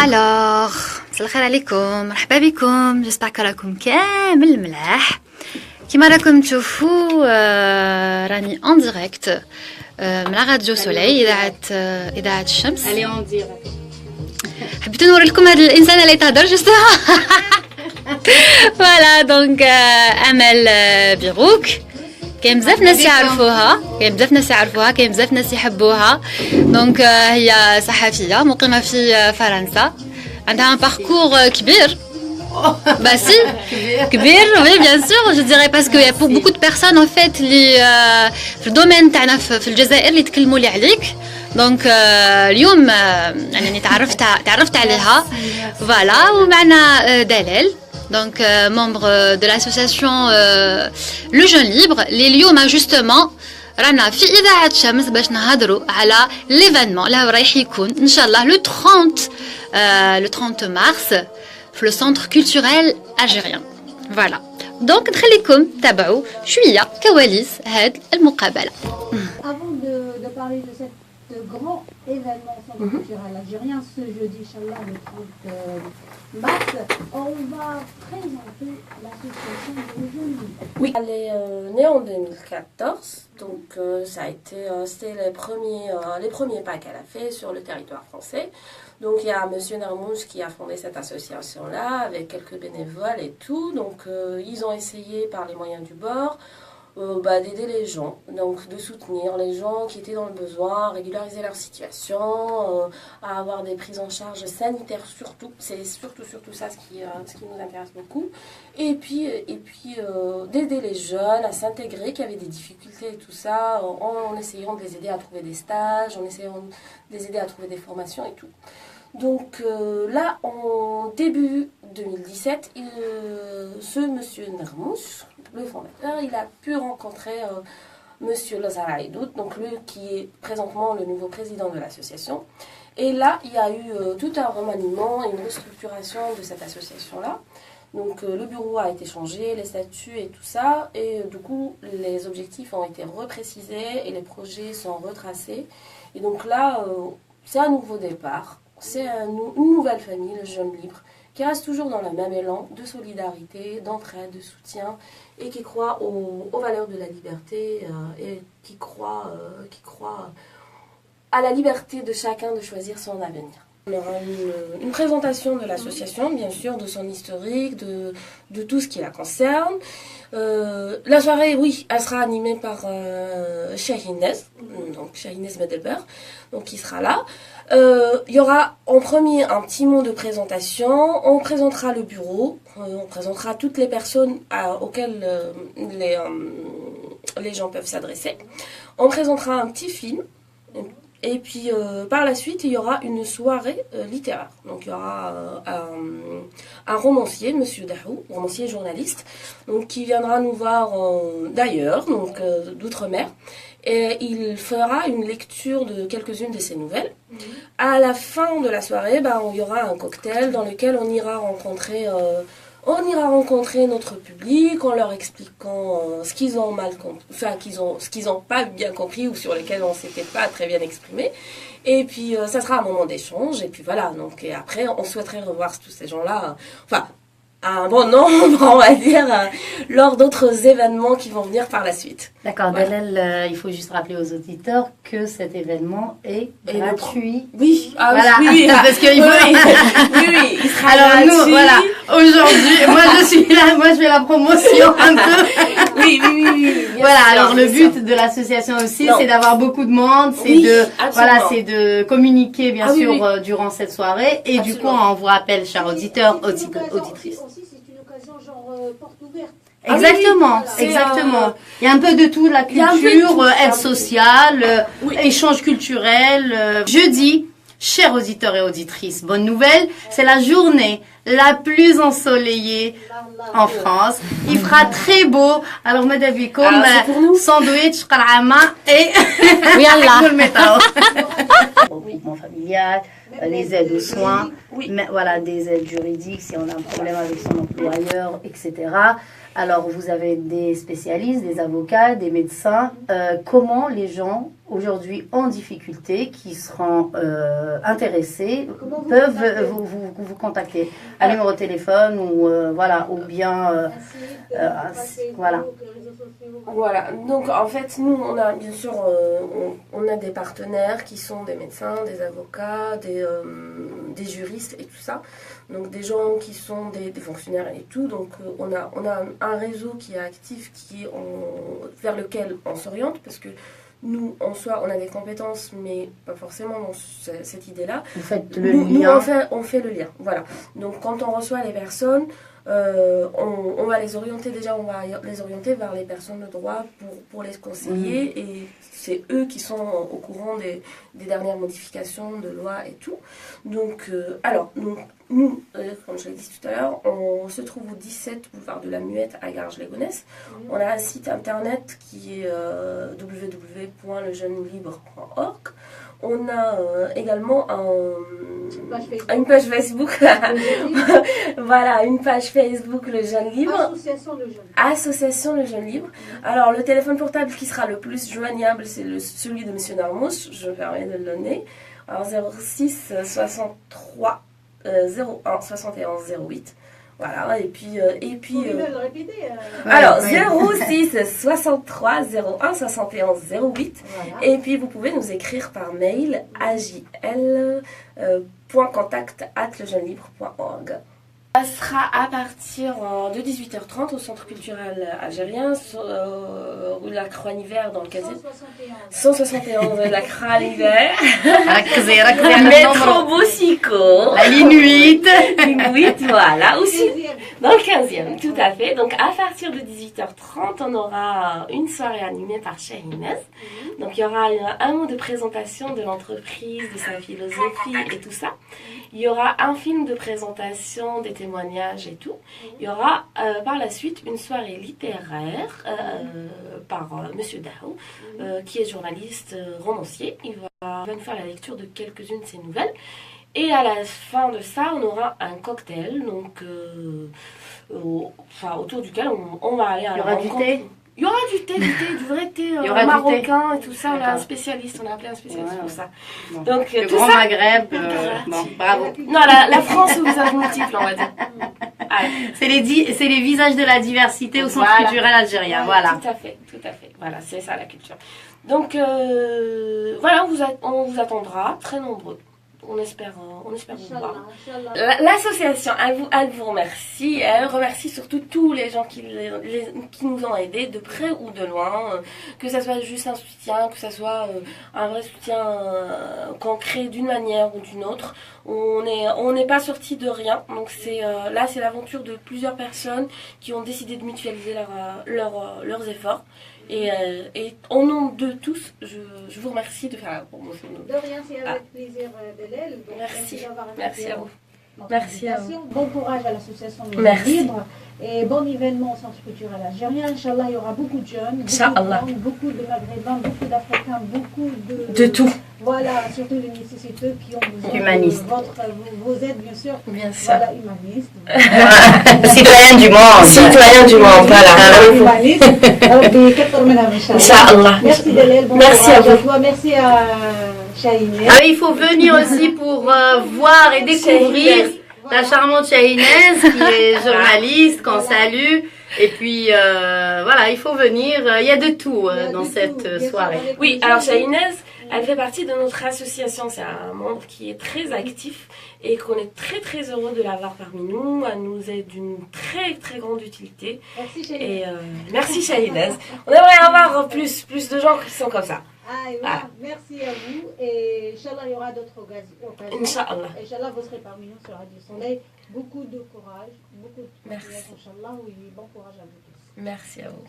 Alors, مساء الخير عليكم مرحبا بكم جيسبر راكم كامل ملاح كيما راكم تشوفوا راني اون ديريكت من راديو سولي اذاعه الشمس. الي اون ديريكت. حبيت نوري لكم هذا الانسان اللي تهضر جوست فوالا دونك امل بيروك. كاين بزاف ناس يعرفوها كاين بزاف ناس يحبوها. دونك هي صحفيه مقيمه في فرنسا عندها ان باركور كبير. Bah si, كبير, oui bien sûr, je dirais parce qu'il y a pour beaucoup de personnes en fait اللي في الدومين تاعنا في الجزائر اللي يتكلموا لي عليك. دونك اليوم يعني تعرفت عليها فوالا. ومعنا دلال donc membre de l'association Le Jeune Libre اللي اليوم justement رانا في إذاعة شمس باش نهضروا على l'événement اللي رايح يكون إن شاء الله le 30 mars في le centre culturel algérien. Voilà. Donc نخليكم تابعوا شوية كواليس هاد المقابلة. Avant de parler de cet grand événement centre culturel algérien ce jeudi inchallah le 30 mars, on va présenter l'association des jeunes libres. Oui, elle est née en 2014, donc ça a été c'était les premiers pas qu'elle a fait sur le territoire français. Donc il y a Monsieur Nermouche qui a fondé cette association-là avec quelques bénévoles et tout. Donc ils ont essayé par les moyens du bord d'aider les gens, donc de soutenir les gens qui étaient dans le besoin, régulariser leur situation, à avoir des prises en charge sanitaires surtout. C'est surtout ça ce qui nous intéresse beaucoup. Et puis d'aider les jeunes à s'intégrer, qui avaient des difficultés et tout ça, en essayant de les aider à trouver des stages, en essayant de les aider à trouver des formations et tout. Donc là, en début 2017, ce monsieur Nermouche, le fondateur, il a pu rencontrer monsieur Lazar Aïdoud, donc lui qui est présentement le nouveau président de l'association. Et là, il y a eu tout un remaniement et une restructuration de cette association-là. Donc le bureau a été changé, les statuts et tout ça, et du coup les objectifs ont été reprécisés et les projets sont retracés. Et donc là, c'est un nouveau départ. C'est une nouvelle famille, le Jeune Libre, qui reste toujours dans le même élan de solidarité, d'entraide, de soutien, et qui croit aux valeurs de la liberté et qui croit à la liberté de chacun de choisir son avenir. On aura une présentation de l'association, bien sûr, de son historique, de tout ce qui la concerne. La soirée, oui, elle sera animée par Shahinez, donc Shahinez Medelber, donc qui sera là. Il y aura en premier un petit mot de présentation, on présentera le bureau, on présentera toutes les personnes auxquelles les gens peuvent s'adresser. On présentera un petit film. Et puis par la suite, il y aura une soirée littéraire. Donc il y aura un romancier, Monsieur Dahou, romancier journaliste, donc qui viendra nous voir d'ailleurs, donc d'outre-mer, et il fera une lecture de quelques-unes de ses nouvelles. À la fin de la soirée, il y aura un cocktail dans lequel on ira rencontrer notre public en leur expliquant ce qu'ils ont mal compris, enfin ce qu'ils ont pas bien compris ou sur lesquels on s'était pas très bien exprimé. Et puis ça sera un moment d'échange et puis voilà. Donc et après on souhaiterait revoir tous ces gens-là. Enfin à un bon nombre, on va dire, lors d'autres événements qui vont venir par la suite. D'accord, voilà. Dalal, il faut juste rappeler aux auditeurs que cet événement est gratuit. Oui, voilà. Oui, parce qu'il faut... oui, il sera alors gratuit. Nous, voilà, aujourd'hui, moi je suis là, moi je fais la promotion un peu. Oui. Voilà, sûr, alors le but de l'association aussi, c'est d'avoir beaucoup de monde, c'est de communiquer bien sûr durant cette soirée et du coup on vous rappelle, chers auditeurs, auditrices. C'est une occasion genre porte ouverte. Exactement, exactement. Il y a un peu de tout, la culture, aide sociale, échange culturel. Jeudi, chers auditeurs et auditrices, bonne nouvelle, c'est la journée la plus ensoleillée en France. Il fera très beau. Alors, madame, comme sandwich, qalama et le métal. Regroupement familial, les aides aux soins, voilà, des aides juridiques si on a un problème avec son employeur, etc. Alors, vous avez des spécialistes, des avocats, des médecins. Comment les gens aujourd'hui en difficulté, qui seront intéressés, peuvent vous contacter à numéro de téléphone ou voilà, ou bien voilà. Voilà, donc en fait, nous, on a bien sûr on a des partenaires qui sont des médecins, des avocats, des juristes et tout ça. Donc des gens qui sont des fonctionnaires et tout. Donc on a un réseau qui est actif, vers lequel on s'oriente, parce que nous, en soi, on a des compétences, mais pas forcément dans cette idée-là. Vous faites le lien. On fait le lien, voilà. Donc quand on reçoit les personnes, on va les orienter vers les personnes de droit pour les conseiller, et c'est eux qui sont au courant des dernières modifications de loi et tout. Donc, nous, comme je l'ai dit tout à l'heure, on se trouve au 17 boulevard de la Muette à Garges-les-Gonesse. On a un site internet qui est www.lejeunelibre.org. On a également une page Facebook. Voilà, une page Facebook Le Jeune Libre. Association Le Jeune Libre. Alors, le téléphone portable qui sera le plus joignable, c'est celui de M. Narmous. Je me permets de le donner. Alors, 06 63 01 71 08. Voilà, et puis le répéter. Alors, 06 63 01 71 08. Voilà. Et puis, vous pouvez nous écrire par mail ajl.contact@lejeunelibre.org. Ça sera à partir de 18h30 au Centre culturel algérien, rue de la Croix-Hiver, dans le 15e. 171 rue de la Croix-Hiver. Métro Boussico. La ligne 8. Ligne 8, voilà. Aussi dans le 15e, tout à fait. Donc à partir de 18h30, on aura une soirée animée par Shahinez. Donc il y aura un mot de présentation de l'entreprise, de sa philosophie et tout ça. Il y aura un film de présentation, des témoignages et tout. Il y aura par la suite une soirée littéraire par Monsieur Daou, qui est journaliste romancier. Il va nous faire la lecture de quelques-unes de ses nouvelles. Et à la fin de ça, on aura un cocktail, donc autour duquel on va aller à la rencontre. Il y aura du thé. Il y aura du thé, du vrai thé marocain et tout ça. On a un spécialiste, on a appelé un spécialiste pour ça. Bon. Donc, le tout Grand ça, Maghreb, bon, bravo. Non, la France au visage multiple, on va dire. C'est les visages de la diversité au Centre culturel algérien, voilà. Tout à fait. Voilà, c'est ça la culture. Donc, voilà, on vous attendra, très nombreux. On espère vous voir. L'association, elle vous remercie. Elle remercie surtout tous les gens qui nous ont aidés de près ou de loin. Que ça soit juste un soutien, que ça soit un vrai soutien concret d'une manière ou d'une autre. On n'est pas sorti de rien. Donc là, c'est l'aventure de plusieurs personnes qui ont décidé de mutualiser leurs efforts. Et au nom de tous, je vous remercie de faire la promotion. De rien, c'est avec plaisir de l'aile. Merci à vous. Merci à vous. Bon courage à l'association Le Jeune Libre et bon événement au Centre culturel algérien. Inch'Allah, il y aura beaucoup de jeunes, beaucoup de Maghrébins, beaucoup d'Africains, beaucoup de tout. Voilà, surtout les nécessiteux qui ont besoin humanistes. de vos aides, bien sûr. Bien sûr. Voilà, humanistes. Citoyens du monde. Citoyens du monde, voilà. Humanistes. Inch'Allah. Merci Delel. Merci à vous. Merci à Shahinez. Ah, il faut venir aussi pour voir et découvrir la charmante Shahinez, qui est journaliste, qu'on salue. Et puis, voilà, il faut venir. Il y a de tout dans cette soirée. Oui, alors Shahinez, elle fait partie de notre association. C'est un membre qui est très actif et qu'on est très très heureux de l'avoir parmi nous. Elle nous est d'une très très grande utilité. Merci Shahinez. Et merci Shahinez. On aimerait avoir plus de gens qui sont comme ça. Voilà. Merci à vous et Inch'Allah il y aura d'autres occasions. Inch'Allah. Inch'Allah vous serez parmi nous sur Radio Soleil. Beaucoup de courage, beaucoup de merci. Inch'Allah, oui, bon courage à vous tous. Merci à vous.